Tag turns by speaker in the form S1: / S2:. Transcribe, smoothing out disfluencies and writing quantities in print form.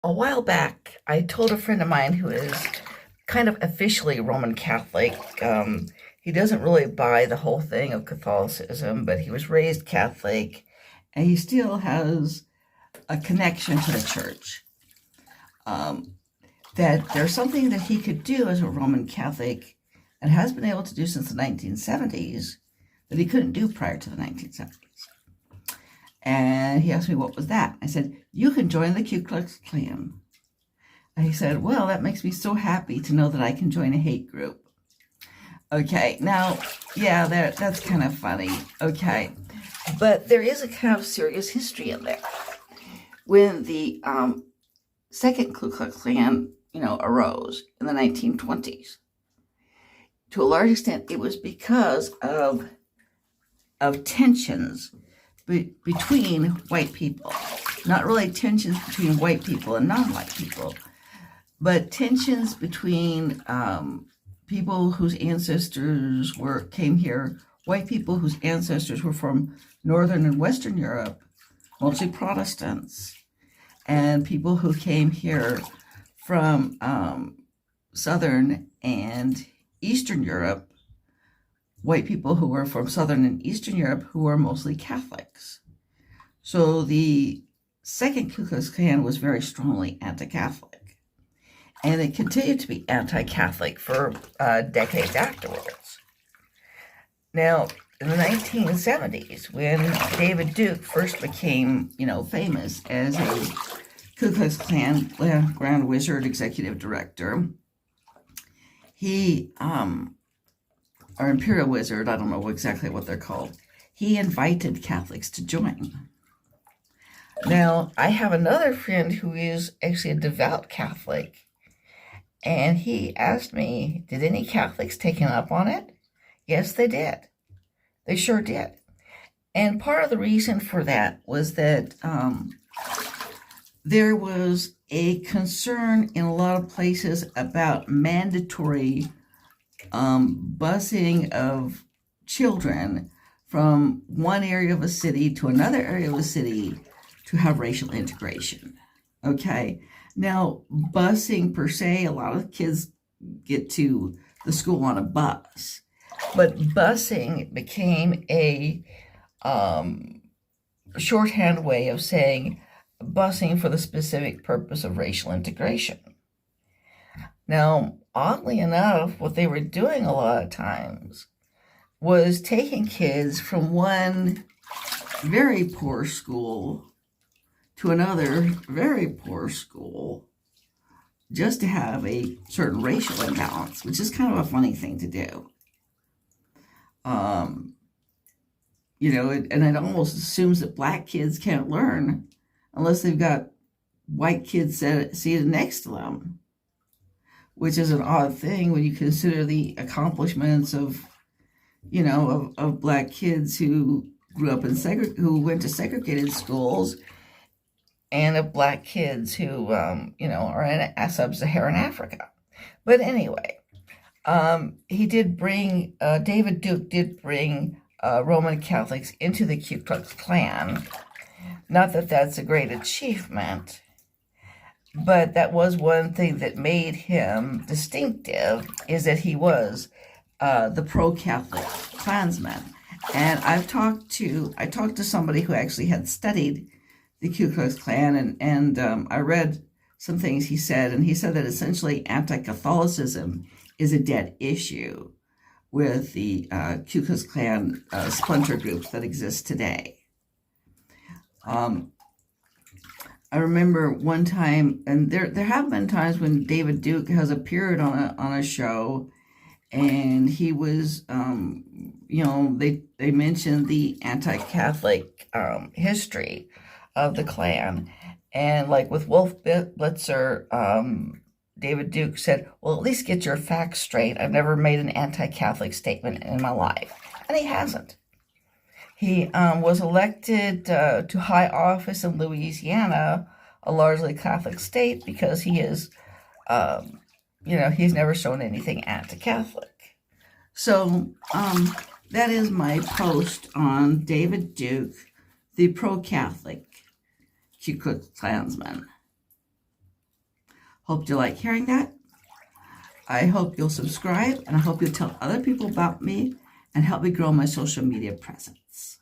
S1: A while back, I told a friend of mine who is kind of officially Roman Catholic. He doesn't really buy the whole thing of Catholicism, but he was raised Catholic and he still has a connection to the church. Um, that there's something that he could do as a Roman Catholic and has been able to do since the 1970s that he couldn't do prior to the 1970s. And he asked me, what was that? I said, you can join the Ku Klux Klan. And he said, well, that makes me so happy to know that I can join a hate group. Okay, now, yeah, that's kind of funny. Okay, but there is a kind of serious history in there. When the second Ku Klux Klan, arose in the 1920s, to a large extent, it was because of tensions between white people. Not really tensions between white people and non-white people, but tensions between people whose ancestors came here, white people whose ancestors were from Northern and Western Europe, mostly Protestants, and people who came here from Southern and Eastern Europe, white people who were from Southern and Eastern Europe who were mostly Catholics. So the second Ku Klux Klan was very strongly anti-Catholic. And it continued to be anti-Catholic for decades afterwards. Now, in the 1970s, when David Duke first became, famous as a Ku Klux Klan Grand Wizard Executive Director, he or Imperial Wizard, I don't know exactly what they're called, he invited Catholics to join. Now, I have another friend who is actually a devout Catholic, and he asked me, did any Catholics take him up on it? Yes, they did. They sure did. And part of the reason for that was that there was a concern in a lot of places about mandatory busing of children from one area of a city to another area of a city to have racial integration. Okay, now busing per se, a lot of kids get to the school on a bus, but busing became a shorthand way of saying busing for the specific purpose of racial integration. Now, oddly enough, what they were doing a lot of times was taking kids from one very poor school to another very poor school just to have a certain racial imbalance, which is kind of a funny thing to do. And it almost assumes that black kids can't learn unless they've got white kids seated next to them, which is an odd thing when you consider the accomplishments of black kids who grew up who went to segregated schools, and of black kids who, are in sub-Saharan Africa. But anyway, David Duke did bring Roman Catholics into the Ku Klux Klan. Not that that's a great achievement, but that was one thing that made him distinctive, is that he was the pro-Catholic Klansman. And I talked to somebody who actually had studied the Ku Klux Klan, and I read some things he said, and he said that essentially anti-Catholicism is a dead issue with the Ku Klux Klan splinter groups that exist today. I remember one time, and there have been times when David Duke has appeared on a show, and he was, they mentioned the anti-Catholic history of the Klan, and like with Wolf Blitzer, David Duke said, well, at least get your facts straight. I've never made an anti-Catholic statement in my life, and he hasn't. He was elected to high office in Louisiana, a largely Catholic state, because he is, he's never shown anything anti-Catholic. So that is my post on David Duke, the pro-Catholic Ku Klux Klansman. Hope you like hearing that. I hope you'll subscribe, and I hope you'll tell other people about me and help me grow my social media presence.